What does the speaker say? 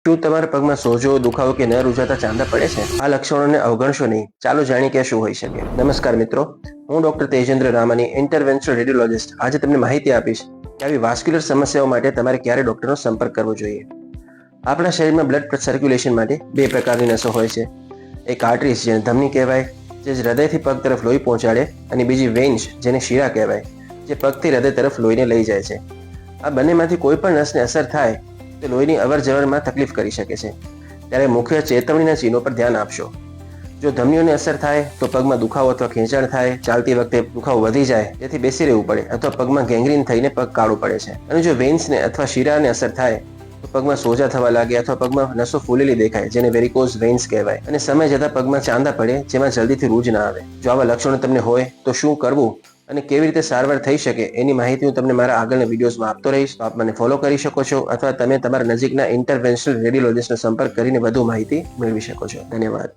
શું તમારા પગમાં સોજો, દુખાવો કે ન રૂઝાતા ચાંદા પડે છે? આ લક્ષણોને અવગણશો નહીં. ચાલો જાણીએ કે શું હોઈ શકે. નમસ્કાર મિત્રો, હું ડોક્ટર તેજેન્દ્ર રામાની, ઇન્ટરવેન્શનલ રેડિયોલોજિસ્ટ. આજે તમને માહિતી આપીશ કે આવી વાસ્ક્યુલર સમસ્યાઓ માટે તમારે ક્યારે ડોક્ટરનો સંપર્ક કરવો જોઈએ. આપણા શરીરમાં બ્લડ સર્ક્યુલેશન માટે બે પ્રકારની નસો હોય છે. એક આર્ટરીઝ, જેને ધમની કહેવાય, જે હૃદયથી પગ તરફ લોહી પહોંચાડે, અને બીજી વેન્સ, જેને શીરા કહેવાય, જે પગથી હૃદય તરફ લોહીને લઈ જાય છે. આ બંનેમાંથી કોઈ પણ નસને અસર થાય તો લોહીની અવર જવરમાં તકલીફ કરી શકે છે. ત્યારે મુખ્ય ચેતવણીના ચિહ્નો પર ધ્યાન આપશો. જો ધમનીઓને અસર થાય તો પગમાં દુખાવો અથવા ખેંચાણ થાય, ચાલતી વખતે દુખાવો વધી જાય, તેથી બેસી રહેવું પડે, અથવા પગમાં ગેંગ્રીન થઈને પગ કાળું પડે છે. અને જો વેન્સને અથવા શીરાને અસર થાય તો પગમાં સોજા થવા લાગે, અથવા પગમાં નસો ફૂલેલી દેખાય, જેને વેરિકોઝ વેન્સ કહેવાય, અને સમય જતાં પગમાં ચાંદા પડે, જેમાં જલ્દીથી રૂજ ના આવે. જો આવા લક્ષણો તમને હોય તો શું કરવું અને કેવી રીતે સારવાર થઈ શકે, એની માહિતી હું તમને મારા આગળના વિડીયોઝમાં આપતો રહીશ. તો આપ મને ફોલો કરી શકો છો, અથવા તમે તમારા નજીકના ઇન્ટરવેન્શનલ રેડિયોલોજિસ્ટનો સંપર્ક કરીને વધુ માહિતી મેળવી શકો છો. ધન્યવાદ.